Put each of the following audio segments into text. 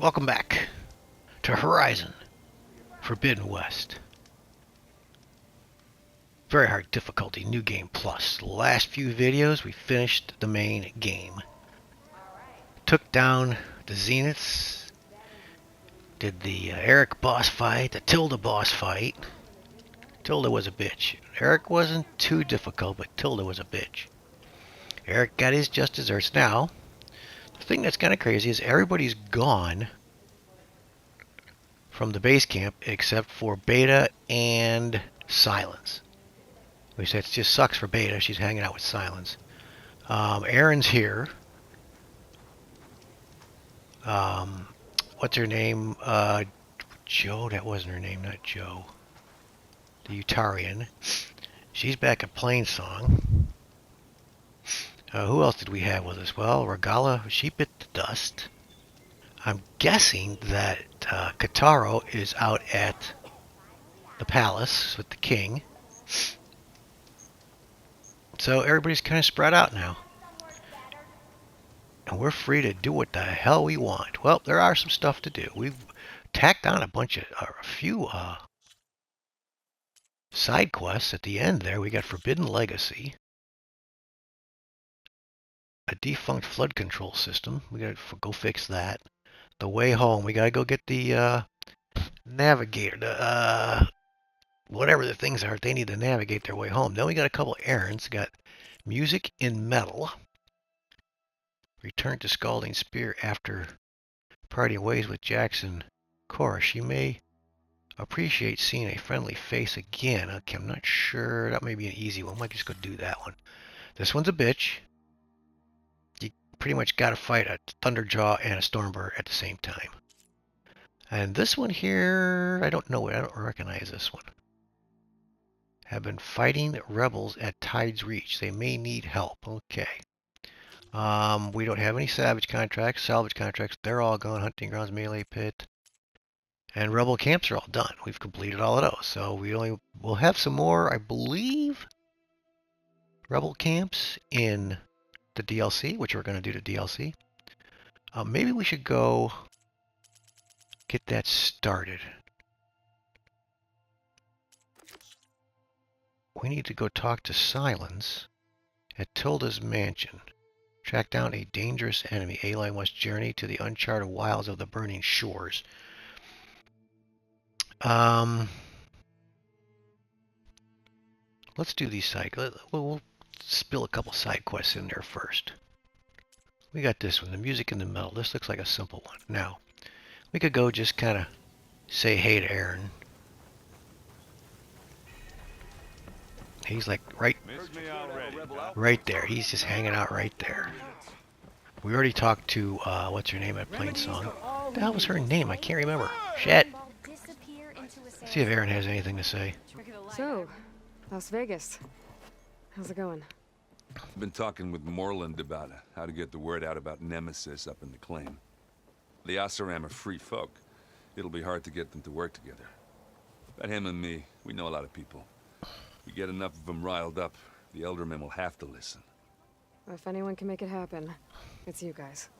Welcome back to Horizon Forbidden West. Very hard difficulty, new game plus. The last few videos we finished the main game. Took down the Zeniths, did the Eric boss fight, the Tilda boss fight. Tilda was a bitch. Eric wasn't too difficult, but Tilda was a bitch. Eric got his just desserts. Now, the thing that's kind of crazy is everybody's gone from the base camp except for Beta and Silence. Which that just sucks for Beta. She's hanging out with Silence. Erin's here. What's her name? Joe? That wasn't her name, not Joe. The Utarian. She's back at Plainsong. Who else did we have with us? Well, Regala, she bit the dust. I'm guessing that Kataro is out at the palace with the king. So everybody's kind of spread out now. And we're free to do what the hell we want. Well, there are some stuff to do. We've tacked on a few side quests at the end there. We got Forbidden Legacy, a defunct flood control system. We got to go fix that. The way home, we got to go get the navigator, whatever the things are. They need to navigate their way home. Then we got a couple errands. We got music in metal. Return to Scalding Spear after parting ways with Jackson Cora. She may appreciate seeing a friendly face again. Okay, I'm not sure. That may be an easy one. Might just go do that one. This one's a bitch. You pretty much got to fight a Thunderjaw and a Stormbird at the same time. And this one here, I don't know it. I don't recognize this one. Have been fighting rebels at Tide's Reach. They may need help. Okay. We don't have any salvage contracts. They're all gone. Hunting grounds, melee pit, and rebel camps are all done. We've completed all of those. So we'll have some more, I believe, rebel camps in the DLC, which we're going to do the DLC. Maybe we should go get that started. We need to go talk to Silence at Tilda's mansion. Track down a dangerous enemy. Aloy must journey to the uncharted wilds of the burning shores. Let's do these side. We'll spill a couple side quests in there first. We got this one, the music in the metal. This looks like a simple one. Now, we could go just kind of say hey to Aaron. He's like right there. He's just hanging out right there. We already talked to, what's her name at Plainsong? What the hell was her name? I can't remember. Shit. Let's see if Aaron has anything to say. So, Las Vegas. How's it going? I've been talking with Moreland about how to get the word out about Nemesis up in the claim. The Oseram are free folk. It'll be hard to get them to work together. But him and me, we know a lot of people. We get enough of them riled up, the Eldermen will have to listen. If anyone can make it happen, it's you guys.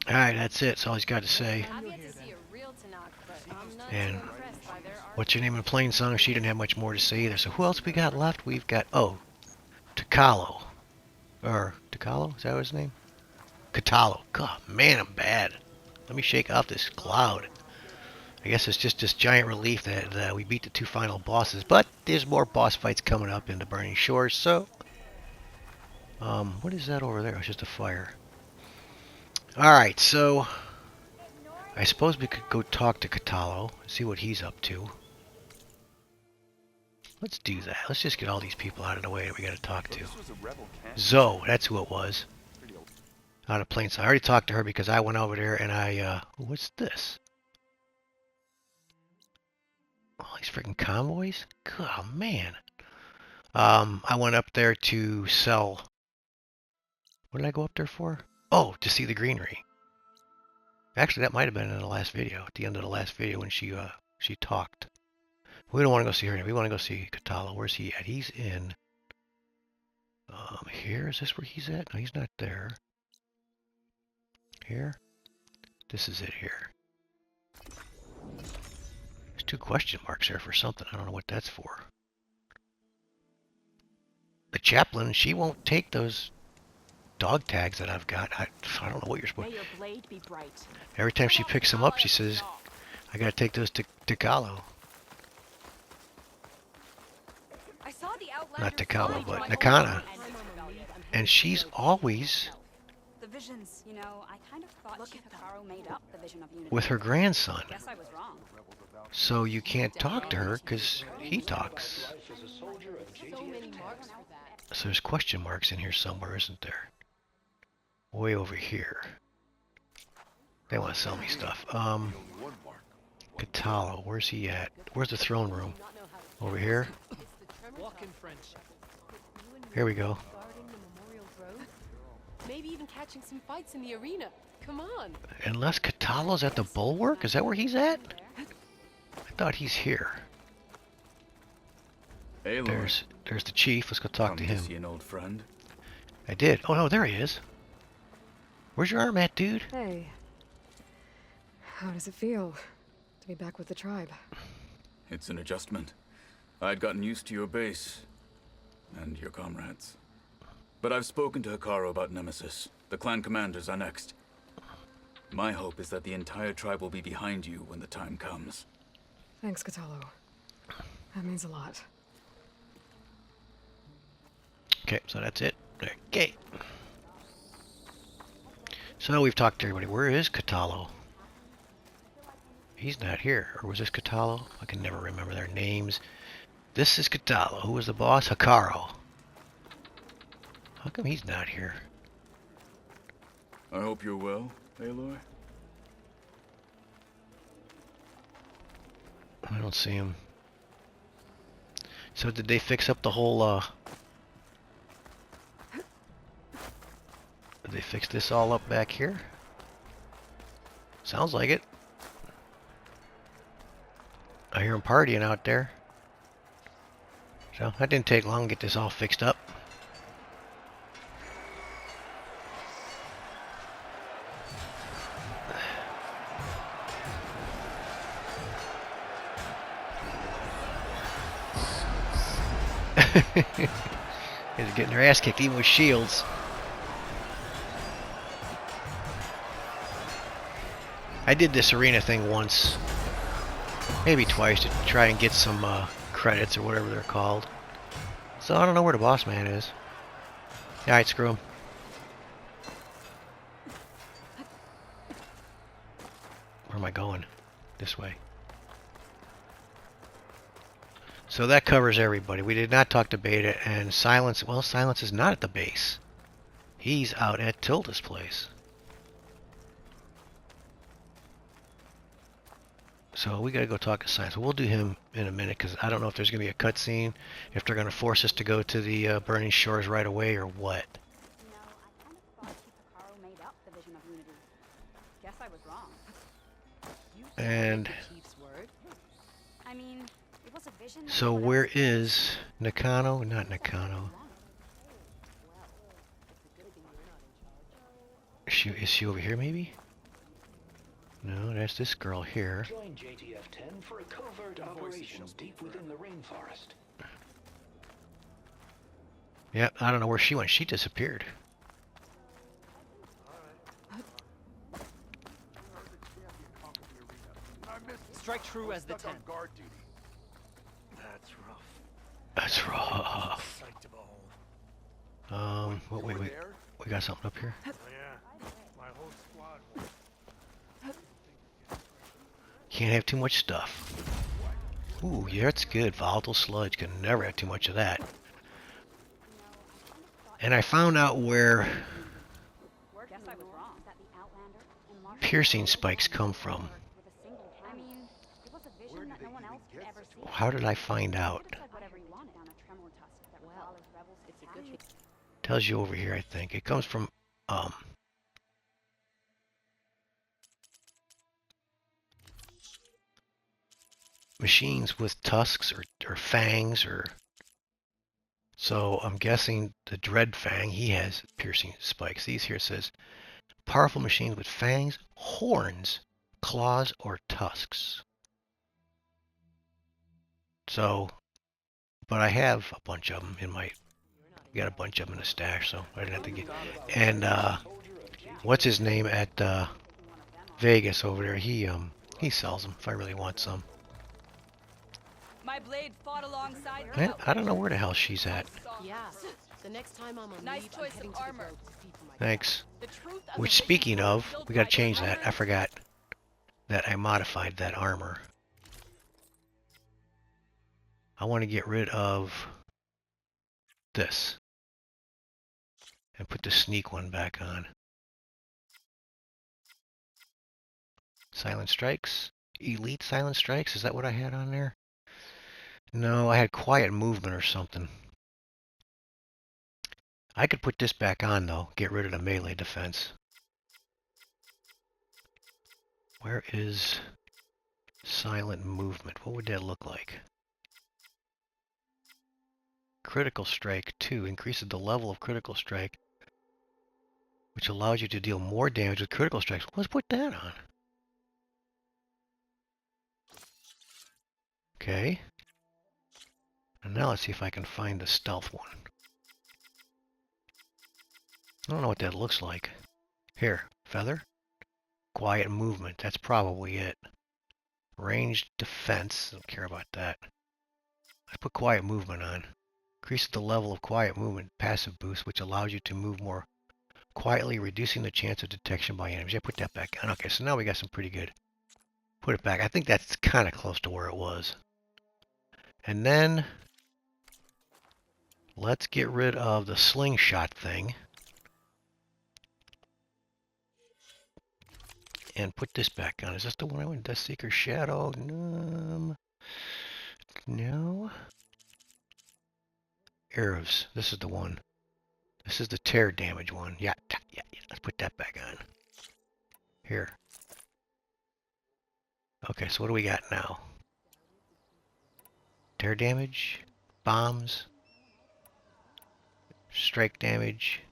Alright, that's it. That's all he's got to say. And what's your name in Plainsong? She didn't have much more to say either. So who else we got left? We've got, Takalo. Or, Takalo? Is that his name? Katalo. God, man, I'm bad. Let me shake off this cloud. I guess it's just this giant relief that we beat the two final bosses. But there's more boss fights coming up in the Burning Shores, so... what is that over there? It's just a fire. Alright, so... I suppose we could go talk to Katalo, see what he's up to. Let's do that. Let's just get all these people out of the way that we gotta talk to. Zoe, that's who it was. Out of Plainsong. I already talked to her because I went over there and what's this? All these freaking convoys? God, man. I went up there to sell... What did I go up there for? Oh, to see the greenery. Actually, that might have been in the last video, at the end of the last video when she talked. We don't want to go see her. We want to go see Katalo. Where's he at? He's in... here? Is this where he's at? No, he's not there. Here? This is it here. There's 2 question marks there for something. I don't know what that's for. The chaplain, she won't take those dog tags that I've got. I don't know what you're supposed to. May your blade be bright. Every time she picks them up, she says, I gotta take those to Tikalo. I saw the outlander. Not Tikalo, but Nakana. And she's always The visions, you know, I kind of thought Chief Hikaru made up the vision of unity. with her grandson. Guess I was wrong. So you can't talk to her because he talks. So many marks for that. So there's question marks in here somewhere, isn't there? Way over here. They want to sell me stuff. Katalo, where's he at? Where's the throne room? Over here? Walk in friendship. Here we go. Guarding the Memorial Grove. Maybe even catching some fights in the arena. Come on. Unless Katalo's at the bulwark? Is that where he's at? I thought he's here. Hey, Lord. There's the chief. Let's go talk to Come him. see an old friend. I did. Oh no, there he is. Where's your arm at, dude? Hey. How does it feel to be back with the tribe? It's an adjustment. I'd gotten used to your base and your comrades. But I've spoken to Hikaru about Nemesis. The clan commanders are next. My hope is that the entire tribe will be behind you when the time comes. Thanks, Katalo. That means a lot. Okay, so that's it. Okay. So we've talked to everybody. Where is Katalo? He's not here. Or was this Katalo? I can never remember their names. This is Katalo. Who was the boss? Hikaru. How come he's not here? I hope you're well, Aloy. I don't see him. So did they fix up the whole, Did they fix this all up back here? Sounds like it. I hear them partying out there. So that didn't take long to get this all fixed up. They're getting their ass kicked even with shields. I did this arena thing once, maybe twice, to try and get some credits or whatever they're called. So I don't know where the boss man is. Alright, screw him. Where am I going? This way. So that covers everybody. We did not talk to Beta, and Silence, well, Silence is not at the base. He's out at Tilda's place. So we gotta go talk to Silence. We'll do him in a minute, because I don't know if there's gonna be a cutscene, if they're gonna force us to go to the Burning Shores right away, or what. You know, I kind of thought Chief Hikaru made up the vision of unity. Guess I was wrong. And Chief's word. I mean, it was a vision. that so no one where else could is Nakano? Not Nakano. Is she over here, maybe? No, that's this girl here. Join JTF-10 for a covert operation deep within the rainforest. Yep, I don't know where she went. She disappeared. Strike true as the 10. That's rough. Sight to behold. Wait, we got something up here. Oh, yeah. My whole squad. Can't have too much stuff. Ooh, yeah, it's good. Volatile sludge. Can never have too much of that. And I found out where Guess I was wrong. That the Outlander and Marshall piercing spikes come from. with a single I mean, it was a vision that no one else could ever see. How did I find out? Said whatever you wanted on a tremor tusk that would follow rebels to It's a good town. Tells you over here, I think. It comes from, machines with tusks or fangs or... So I'm guessing the Dread Fang, he has piercing spikes. These here says Powerful machines with fangs, horns, claws, or tusks. So, but I have a bunch of them in my, got a bunch of them in a stash, so I didn't have to get. And what's his name at Vegas over there? He sells them if I really want some. My blade fought alongside I don't know where the hell she's at. Yeah. The next time I'm on Nice leave, choice I'm heading of to the armor. road to feed for my Thanks. The truth of Which, the speaking Viking of, built we gotta by change that. I tyrants. forgot that I modified that armor. I want to get rid of this and put the sneak one back on. Silent strikes? Elite silent strikes? Is that what I had on there? No, I had quiet movement or something. I could put this back on though, get rid of the melee defense. Where is silent movement? What would that look like? Critical strike 2 increases the level of critical strike, which allows you to deal more damage with critical strikes. Let's put that on. Okay. And now let's see if I can find the stealth one. I don't know what that looks like. Here, feather. Quiet movement. That's probably it. Ranged defense. Don't care about that. Let's put quiet movement on. Increases the level of quiet movement passive boost, which allows you to move more quietly, reducing the chance of detection by enemies. Yeah, put that back on. Okay, so now we got some pretty good. Put it back. I think that's kind of close to where it was. And then let's get rid of the slingshot thing. And put this back on. Is this the one I want? Death Seeker Shadow? No. Arrows. This is the one. This is the tear damage one. Yeah. Let's put that back on. Here. Okay, so what do we got now? Tear damage, bombs, strike damage,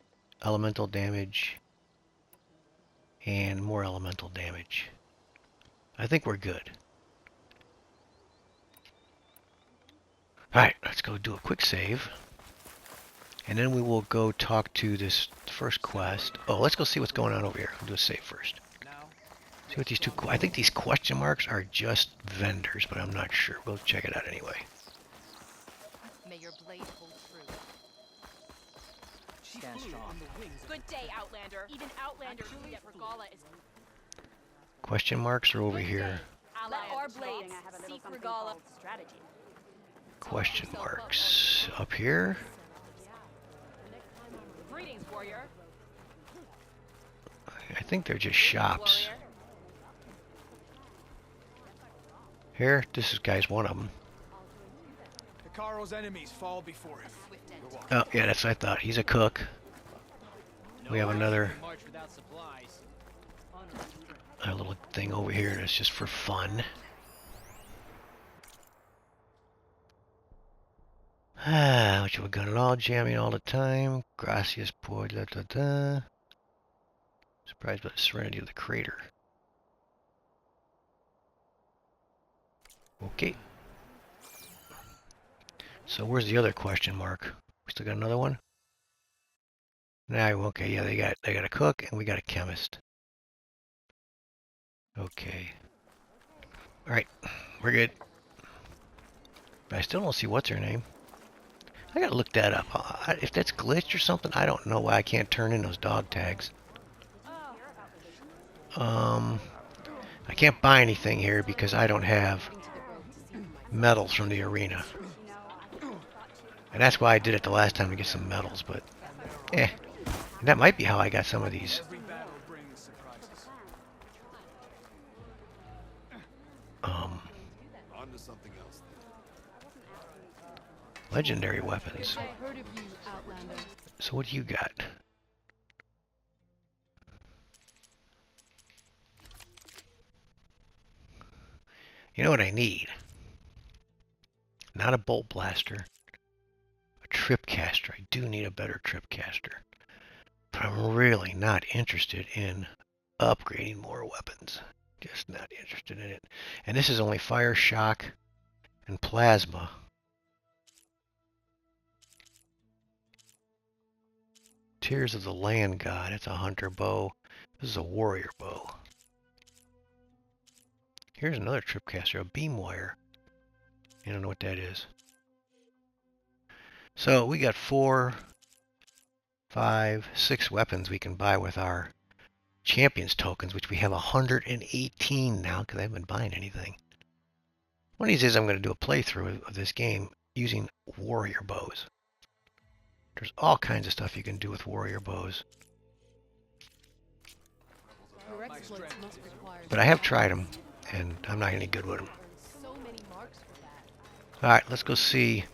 elemental damage, and more elemental damage. I think we're good. Alright, let's go do a quick save. And then we will go talk to this first quest. Oh, let's go see what's going on over here. We'll do a save first. See what these two... I think these question marks are just vendors, but I'm not sure. We'll check it out anyway. May your blade hold true. Stand strong. Good day, Outlander. Even Outlander knew that Regala is Question marks are over here. let our Interesting, blades I have a little seek something Regala. called strategy. Question marks. Up here. Greetings, warrior. I think they're just shops. Warrior. Here, this is guy's one of them. Hikaro's enemies fall before him. Oh, yeah, that's what I thought. He's a cook. We have another a little thing over here that's just for fun. Which we got it all jamming all the time. Gracias por da da da. Surprised by the serenity of the crater. Okay. So where's the other question mark? We still got another one? Now, okay, yeah, they got a cook and we got a chemist. Okay. Alright, we're good. But I still don't see what's her name. I gotta look that up. If that's glitched or something, I don't know why I can't turn in those dog tags. I can't buy anything here because I don't have medals from the arena. And that's why I did it the last time to get some medals, but and that might be how I got some of these. Legendary weapons. I heard of you, Outlander. So what do you got? You know what I need? Not a bolt blaster. A trip caster. I do need a better trip caster. But I'm really not interested in upgrading more weapons. Just not interested in it. And this is only fire, shock, and plasma. Tears of the Land God. It's a hunter bow. This is a warrior bow. Here's another tripcaster, a beam wire. I don't know what that is. So we got 4, 5, 6 weapons we can buy with our champions tokens, which we have 118 now because I haven't been buying anything. One of these days I'm going to do a playthrough of this game using warrior bows. There's all kinds of stuff you can do with warrior bows. Her exploits must require But I have tried them, and I'm not any good with them. so many marks for that. Alright, let's go see.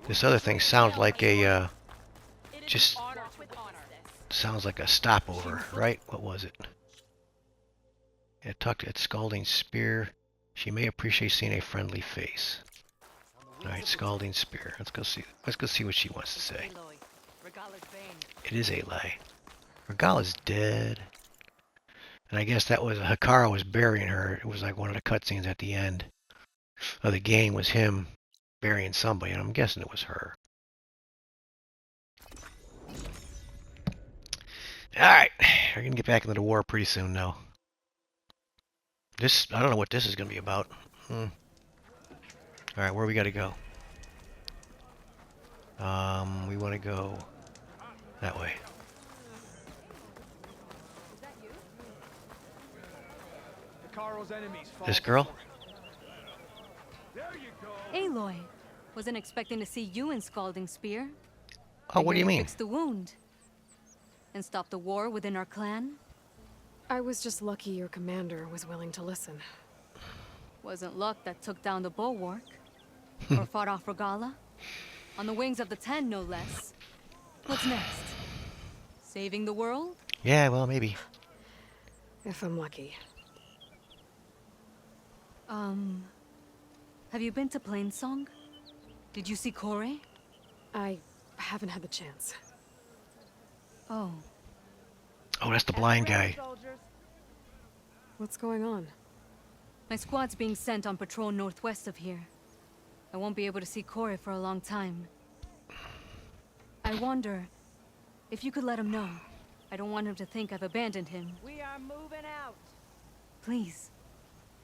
This other thing sounds like a, It is just honor with honor. sounds like a stopover, right? What was it? It tucked at Scalding Spear. She may appreciate seeing a friendly face. Alright, Scalding Spear. Let's go see what she wants to say. It is Aloy. Regala's dead. And I guess that was Hekara was burying her. It was like one of the cutscenes at the end of the game was him burying somebody, and I'm guessing it was her. Alright, we're gonna get back into the war pretty soon though. I don't know what this is gonna be about. Alright, where we gotta go? We wanna go that way. This girl? Aloy, wasn't expecting to see you in Scalding Spear. Oh, what do you mean? Fix the wound and stop the war within our clan. I was just lucky your commander was willing to listen. Wasn't luck that took down the bulwark or fought off Regala on the wings of the 10, no less. What's next? Saving the world? Yeah, well, maybe. If I'm lucky. Have you been to Plainsong? Did you see Kore? I haven't had the chance. Oh, Oh, that's the blind guy. What's going on? my squad's being sent on patrol northwest of here. I won't be able to see Kore for a long time. I wonder if you could let him know. I don't want him to think I've abandoned him. We are moving out. Please.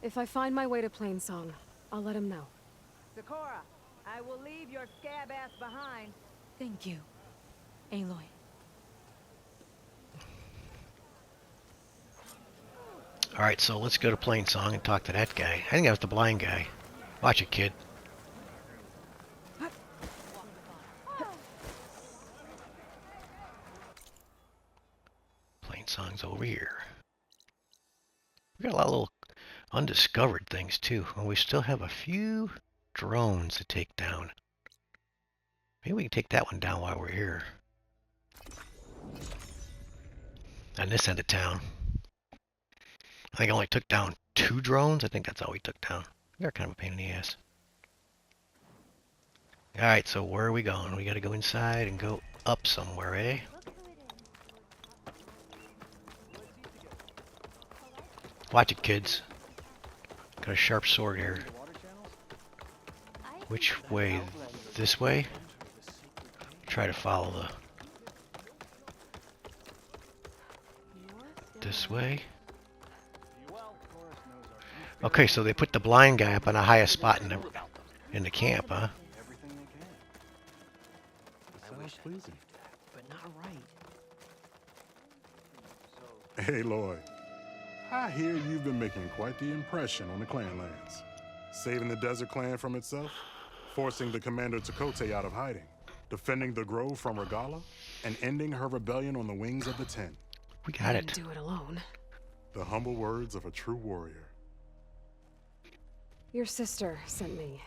If I find my way to Plainsong, I'll let him know. Sakura, I will leave your scab ass behind. Thank you, Aloy. Alright, so let's go to Plainsong and talk to that guy. I think that was the blind guy. Watch it, kid. Plainsong's over here. We got a lot of little undiscovered things too. And we still have a few drones to take down. Maybe we can take that one down while we're here. On this end of town. I think I only took down 2 drones. I think that's all we took down. They're kind of a pain in the ass. Alright, so where are we going? We gotta go inside and go up somewhere, eh? Watch it, kids. Got a sharp sword here. Which way? This way? Try to follow the... This way? Okay, so they put the blind guy up on the highest spot in the camp, huh? Hey, Lloyd. I hear you've been making quite the impression on the clan lands. Saving the Desert Clan from itself, forcing the Commander Tekotteh out of hiding, defending the Grove from Regala, and ending her rebellion on the wings of the 10. We got I it. didn't do it alone. The humble words of a true warrior. Your sister sent me.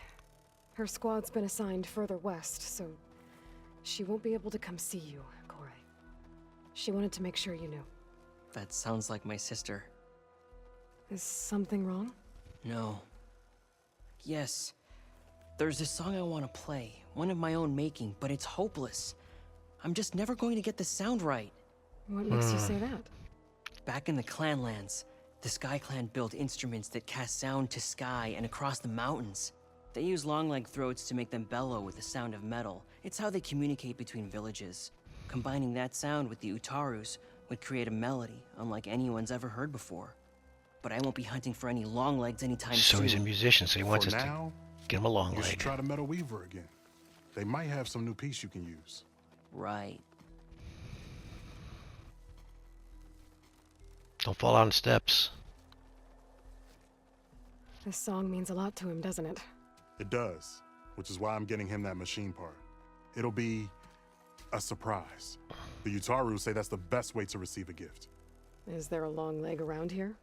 Her squad's been assigned further west, so she won't be able to come see you, Kore. She wanted to make sure you knew. That sounds like my sister. Is something wrong? No. Yes. There's this song I want to play, one of my own making, but it's hopeless. I'm just never going to get the sound right. What makes you say that? Back in the Clanlands, the Sky Clan built instruments that cast sound to sky and across the mountains. They use long-leg throats to make them bellow with the sound of metal. It's how they communicate between villages. Combining that sound with the Utarus would create a melody unlike anyone's ever heard before. But I won't be hunting for any long legs anytime soon. So he's a musician, so he wants us now, to get him a long you should leg. try the Metal Weaver again. They might have some new piece you can use. Right. Don't fall down the steps. This song means a lot to him, doesn't it? It does, which is why I'm getting him that machine part. It'll be a surprise. The Utaru say that's the best way to receive a gift. Is there a long leg around here?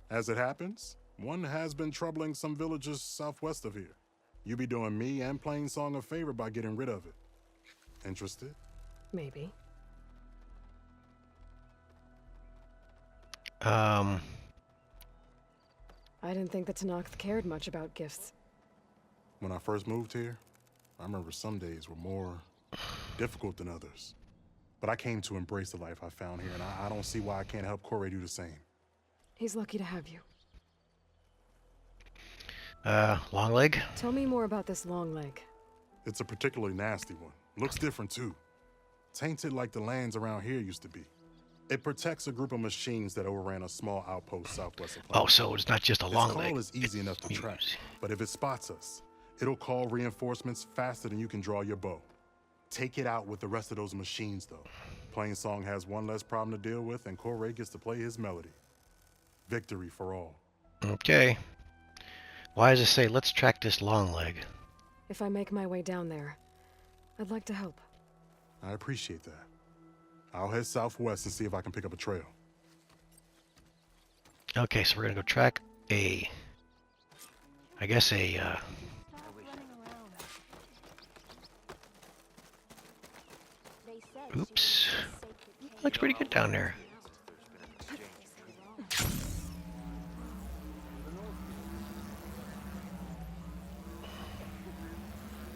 As it happens, one has been troubling some villages southwest of here. You be doing me and Plainsong a favor by getting rid of it. Interested? Maybe. Um, I didn't think the Tenakth cared much about gifts. When I first moved here, I remember some days were more difficult than others. But I came to embrace the life I found here, and I don't see why I can't help Corey do the same. He's lucky to have you. long leg? Tell me more about this long leg. It's a particularly nasty one. Looks different, too. Tainted like the lands around here used to be. It protects a group of machines that overran a small outpost southwest of Planet. Oh, so it's not just a long leg. Its call is easy enough to track, but if it spots us, it'll call reinforcements faster than you can draw your bow. Take it out with the rest of those machines, though. Plainsong has one less problem to deal with, and Corey gets to play his melody. Victory for all. Okay. Why does it say, let's track this long leg? If I make my way down there, I'd like to help. I appreciate that. I'll head southwest and see if I can pick up a trail. Okay, so we're gonna go track I guess oops. Looks pretty good down there.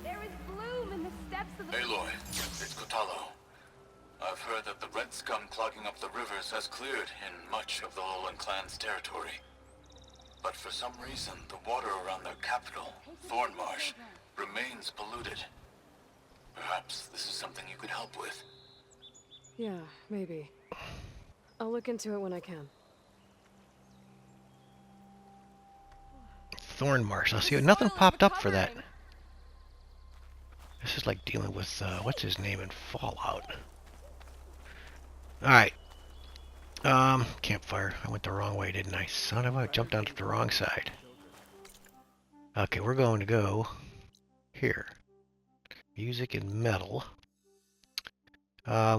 There is bloom in the steps of the... Aloy, it's Kotallo. I've heard that the red scum clogging up the rivers has cleared in much of the Alolan clan's territory. But for some reason, the water around their capital, Thornmarsh, remains polluted. Perhaps this is something you could help with. Yeah, maybe. I'll look into it when I can. Thornmarsh. I'll see. Nothing popped up for that. This is like dealing with what's his name in Fallout. All right. Campfire. I went the wrong way, didn't I? Son of a! I jumped onto the wrong side. Okay, we're going to go here. Music and metal.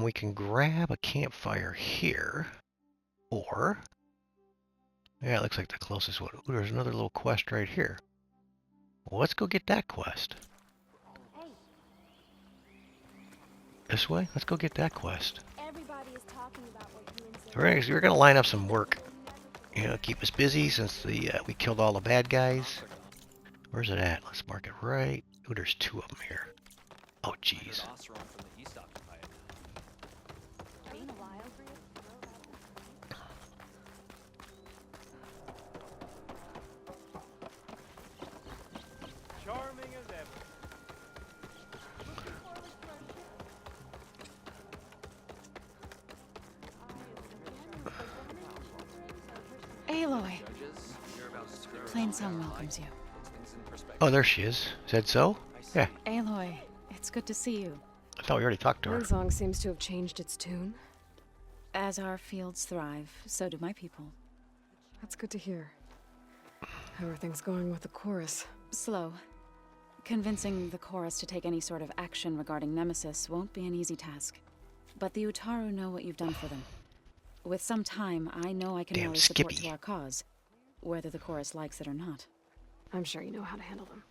We can grab a campfire here, or yeah, it looks like the closest one. Ooh, there's another little quest right here. Well, let's go get that quest. This way? Let's go get that quest. Everybody is talking about what you and We're gonna line up some work. You know, keep us busy since we killed all the bad guys. Where's it at? Let's mark it right. Ooh, there's two of them here. Oh, jeez. been a while. Charming as ever. Aloy. Plainsong welcomes you. Oh, there she is. Is that so? Yeah. Aloy, it's good to see you. I thought we already talked to her. Plainsong seems to have changed its tune. As our fields thrive, so do my people. That's good to hear. How are things going with the chorus? Slow. Convincing the chorus to take any sort of action regarding Nemesis won't be an easy task. But the Utaru know what you've done for them. With some time, I know I can rally support to our cause, whether the chorus likes it or not. I'm sure you know how to handle them.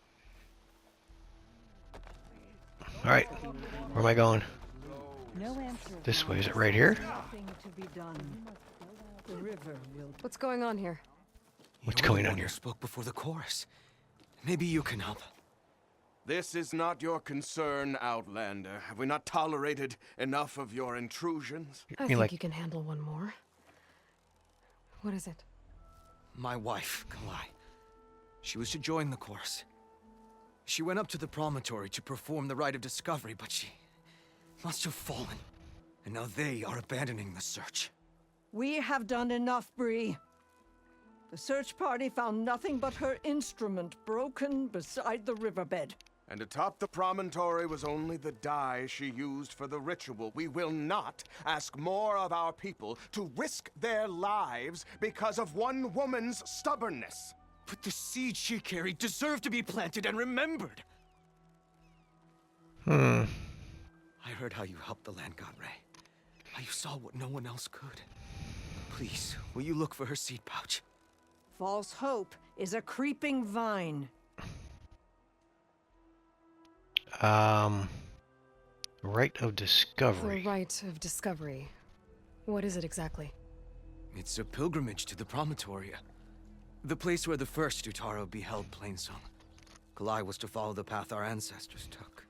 Alright. Where am I going? This way. Is it right here? What's going on here? What's going on here? You spoke before the chorus. Maybe you can help. This is not your concern, Outlander. Have we not tolerated enough of your intrusions? I think you can handle one more. What is it? My wife, Kalai. She was to join the chorus. She went up to the promontory to perform the rite of discovery, but she must have fallen. And now they are abandoning the search. We have done enough, Bree. The search party found nothing but her instrument broken beside the riverbed. And atop the promontory was only the dye she used for the ritual. We will not ask more of our people to risk their lives because of one woman's stubbornness. But the seed she carried deserved to be planted and remembered. I heard how you helped the land god Ray. How you saw what no one else could. Please, will you look for her seed pouch? False hope is a creeping vine. Rite of discovery. The rite of discovery. What is it exactly? It's a pilgrimage to the promontory. The place where the first Utaro beheld Plainsong. Kalai was to follow the path our ancestors took.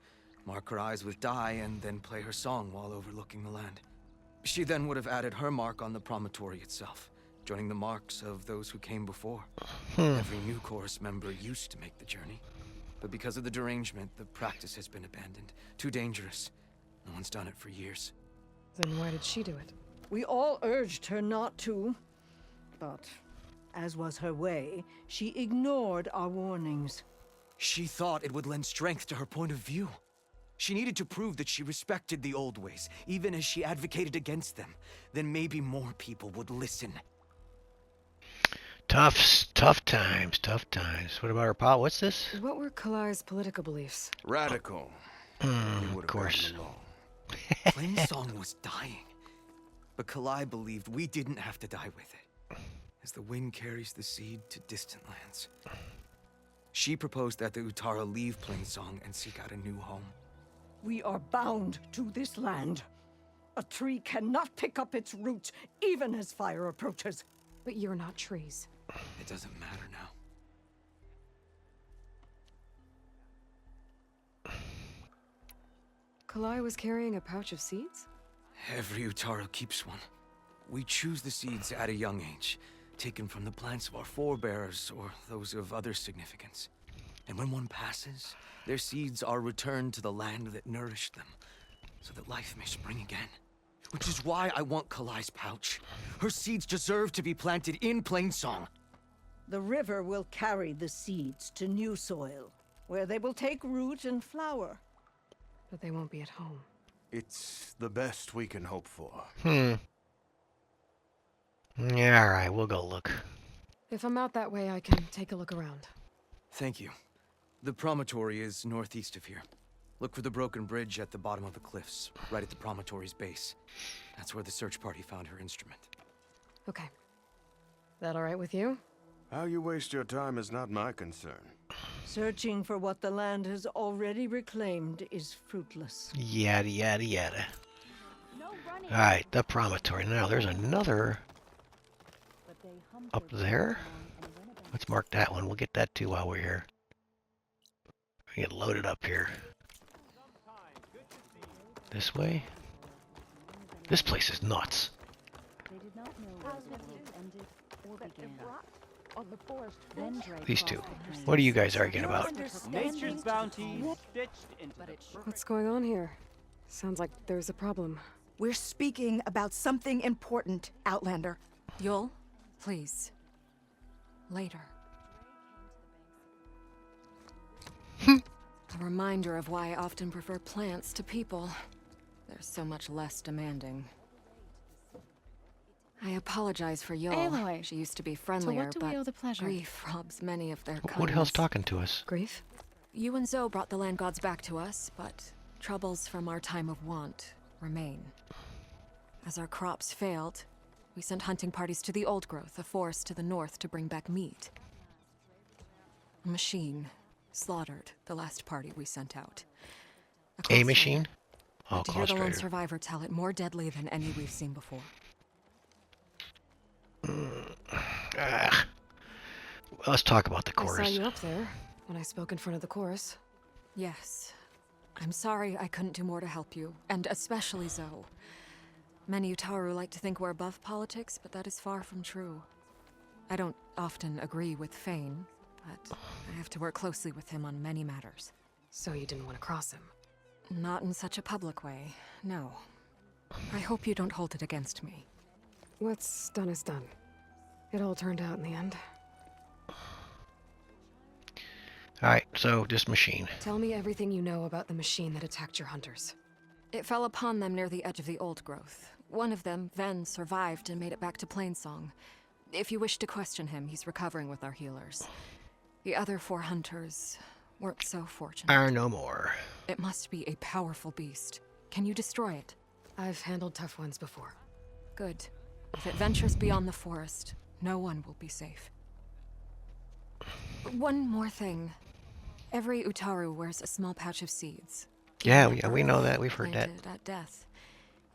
Mark her eyes with dye and then play her song while overlooking the land. She then would have added her mark on the promontory itself, joining the marks of those who came before. Every new chorus member used to make the journey. But because of the derangement, the practice has been abandoned. Too dangerous. No one's done it for years. Then why did she do it? We all urged her not to. But, as was her way, she ignored our warnings. She thought it would lend strength to her point of view. She needed to prove that she respected the old ways, even as she advocated against them. Then maybe more people would listen. Tough times. What about her what's this? What were Kalai's political beliefs? Radical. Of course. Plainsong was dying. But Kalai believed we didn't have to die with it. As the wind carries the seed to distant lands. She proposed that the Utara leave Plainsong and seek out a new home. We are bound to this land. A tree cannot pick up its roots, even as fire approaches. But you're not trees. It doesn't matter now. Kalai was carrying a pouch of seeds? Every Utaro keeps one. We choose the seeds at a young age, taken from the plants of our forebears or those of other significance. And when one passes, their seeds are returned to the land that nourished them, so that life may spring again. Which is why I want Kalai's pouch. Her seeds deserve to be planted in Plainsong. The river will carry the seeds to new soil, where they will take root and flower. But they won't be at home. It's the best we can hope for. Yeah, alright, we'll go look. If I'm out that way, I can take a look around. Thank you. The promontory is northeast of here. Look for the broken bridge at the bottom of the cliffs, right at the promontory's base. That's where the search party found her instrument. Okay. That alright with you? How you waste your time is not my concern. Searching for what the land has already reclaimed is fruitless. Yada. Alright, the promontory. Now, there's another up there. Let's mark that one. We'll get that too while we're here. Get loaded up here. This way? This place is nuts. These two. What are you guys arguing about? Nature's bounty What's going on here? Sounds like there's a problem. We're speaking about something important, Outlander. Yul, please. Later. A reminder of why I often prefer plants to people. They're so much less demanding. I apologize for Yul. Aloy. She used to be friendlier, what do we but owe the pleasure? grief robs many of their kindness. Who the hell's talking to us? Grief? You and Zoe brought the land gods back to us, but troubles from our time of want remain. As our crops failed, we sent hunting parties to the Old Growth, a forest to the north, to bring back meat. A machine slaughtered the last party we sent out. A machine? Oh, To hear the lone Clawstrider. survivor tell it, more deadly than any we've seen before. Let's talk about the chorus. I saw you up there when I spoke in front of the chorus. Yes. I'm sorry I couldn't do more to help you, and especially Zoe. Many Utaru like to think we're above politics, but that is far from true. I don't often agree with Fane, but I have to work closely with him on many matters. So you didn't want to cross him? Not in such a public way, no. I hope you don't hold it against me. What's done is done. It all turned out in the end. Alright, so this machine. Tell me everything you know about the machine that attacked your hunters. It fell upon them near the edge of the old growth. One of them, Ven, survived and made it back to Plainsong. If you wish to question him, he's recovering with our healers. The other 4 hunters weren't so fortunate. Are no more. It must be a powerful beast. Can you destroy it? I've handled tough ones before. Good. If it ventures beyond the forest, no one will be safe. One more thing. Every Utaru wears a small pouch of seeds. Yeah, we know that. We've heard that. At death.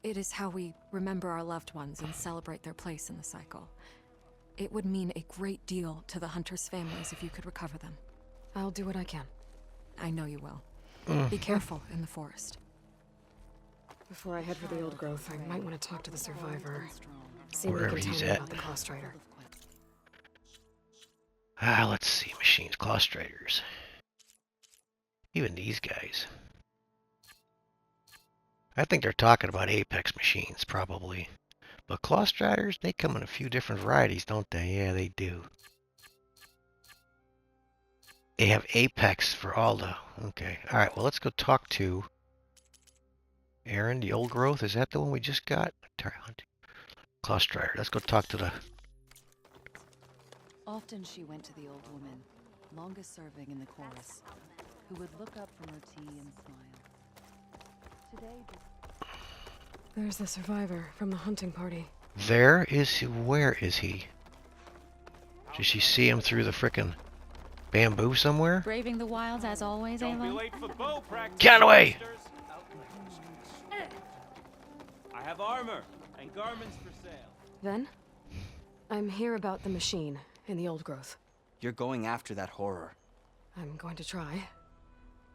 It is how we remember our loved ones and celebrate their place in the cycle. It would mean a great deal to the hunters' families if you could recover them. I'll do what I can. I know you will. Be careful in the forest. Before I head for the old growth, I might want to talk to the survivor. See what Wherever he can he's tell me at. about the Clawstrider. Let's see. Machines, Clawstriders. Even these guys. I think they're talking about Apex machines, probably. But Clawstriders, they come in a few different varieties, don't they? Yeah, they do. They have Apex for all the... Okay. Alright, well, let's go talk to... Aaron, the old growth. Is that the one we just got? Clawstrider. Let's go talk to the... Often she went to the old woman, longest serving in the chorus, who would look up from her tea and smile. Today, There's the survivor from the hunting party. There is he. Where is he? Did she see him through the frickin' bamboo somewhere? Braving the wilds as always, Aloy. Get away! I have armor and garments for sale. Ven? I'm here about the machine in the old growth. You're going after that horror. I'm going to try.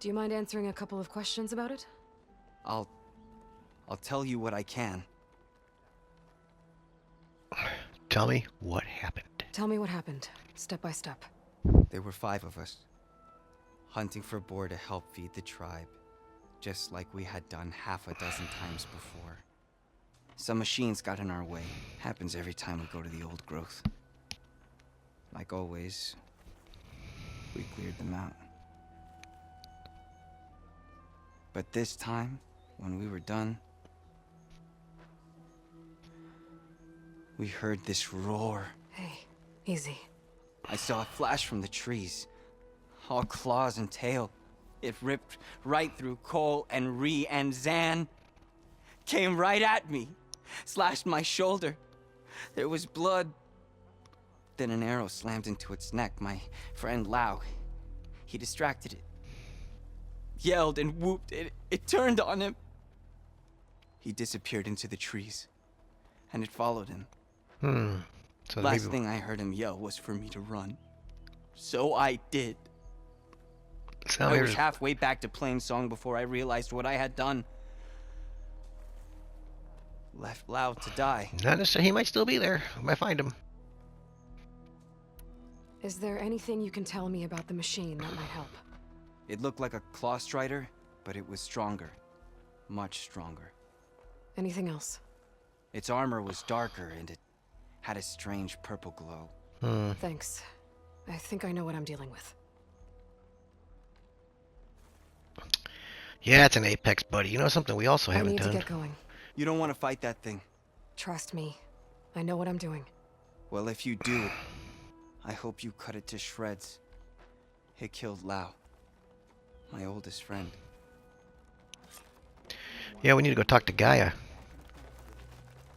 Do you mind answering a couple of questions about it? I'll tell you what I can. Tell me what happened. Tell me what happened, step by step. There were 5 of us, hunting for boar to help feed the tribe, just like we had done half a dozen times before. Some machines got in our way. Happens every time we go to the old growth. Like always, we cleared them out. But this time, when we were done, we heard this roar. Hey, easy. I saw a flash from the trees, all claws and tail. It ripped right through Cole and Ree, and Zan came right at me, slashed my shoulder. There was blood. Then an arrow slammed into its neck. My friend Lau, he distracted it. Yelled and whooped. It turned on him. He disappeared into the trees, and it followed him. So Last maybe... thing I heard him yell was for me to run. So I did. So I was halfway back to Plainsong before I realized what I had done. Left Lau to die. Not necessarily. He might still be there. I might find him. Is there anything you can tell me about the machine that might help? It looked like a Clawstrider, but it was stronger. Much stronger. Anything else? Its armor was darker, and it had a strange purple glow. Thanks. I think I know what I'm dealing with. Yeah, it's an Apex, buddy. You know something we also haven't done? I need to get going. You don't want to fight that thing. Trust me. I know what I'm doing. Well, if you do, I hope you cut it to shreds. It killed Lau, my oldest friend. Yeah, we need to go talk to Gaia.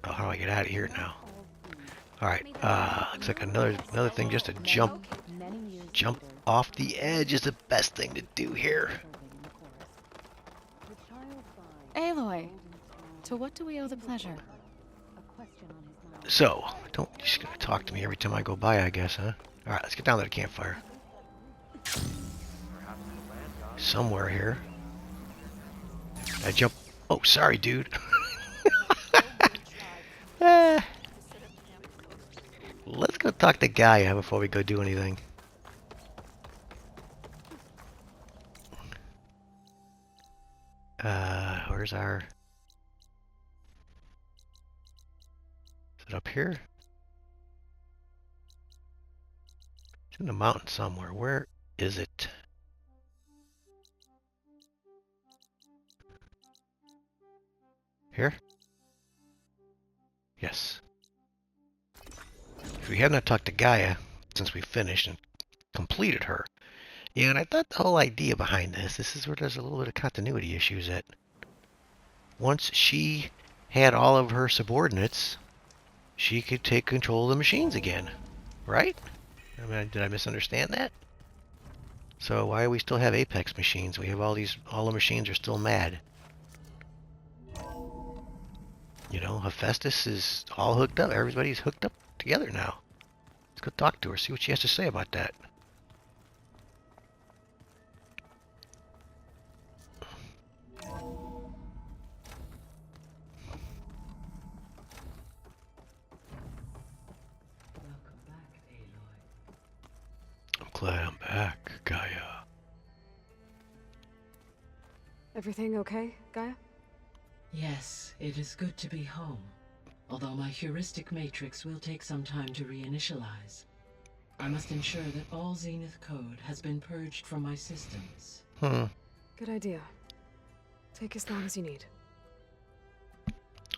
Oh, how do I get out of here now? Alright, looks like another thing just to jump off the edge is the best thing to do here. Aloy, to what do we owe the pleasure? So, you're just gonna talk to me every time I go by, I guess, huh? Alright, let's get down to the campfire. somewhere here. I jump. Oh, sorry, dude. Let's go talk to Gaia before we go do anything. Where's our... Is it up here? It's in the mountain somewhere. Where is it? Here? Yes. We have not talked to Gaia since we finished and completed her. Yeah, and I thought the whole idea behind this is where there's a little bit of continuity issues that once she had all of her subordinates, she could take control of the machines again, right? I mean, did I misunderstand that? So why do we still have Apex machines? We have all the machines are still mad. You know, Hephaestus is all hooked up. Everybody's hooked up together now. Let's go talk to her, see what she has to say about that. I'm glad I'm back, Gaia. Everything okay, Gaia? Yes, it is good to be home. Although my heuristic matrix will take some time to reinitialize. I must ensure that all Zenith code has been purged from my systems. Good idea. Take as long as you need.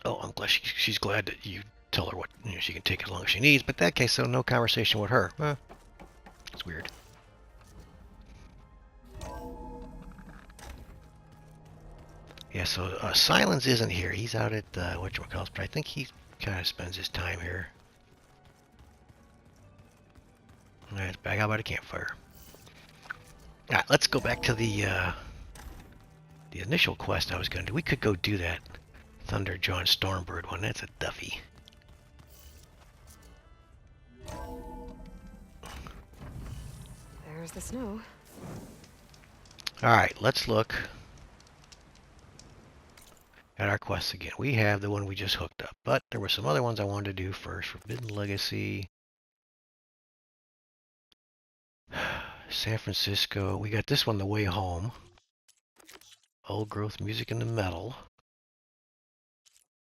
Oh, I'm glad she's glad that you tell her what she can take as long as she needs. But in that case, so no conversation with her. It's weird. Yeah, so Silence isn't here. He's out at whatchamacallit, but I think he kind of spends his time here. Let's back out by the campfire. Alright, let's go back to the initial quest I was going to do. We could go do that Thunder John Stormbird one. That's a Duffy. There's the snow. Alright, let's look at our quests again. We have the one we just hooked up, but there were some other ones I wanted to do first. Forbidden Legacy, San Francisco. We got this one, The Way Home. Old Growth Music in the Metal.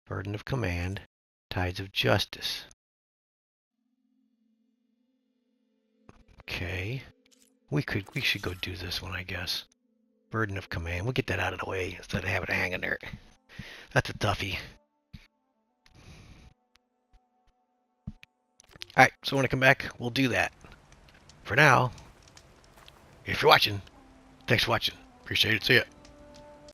Burden of Command. Tides of Justice. Okay. We should go do this one, I guess. Burden of Command. We'll get that out of the way instead of having it hanging there. That's a toughie. Alright, so when I come back, we'll do that. For now, if you're watching, thanks for watching. Appreciate it. See ya.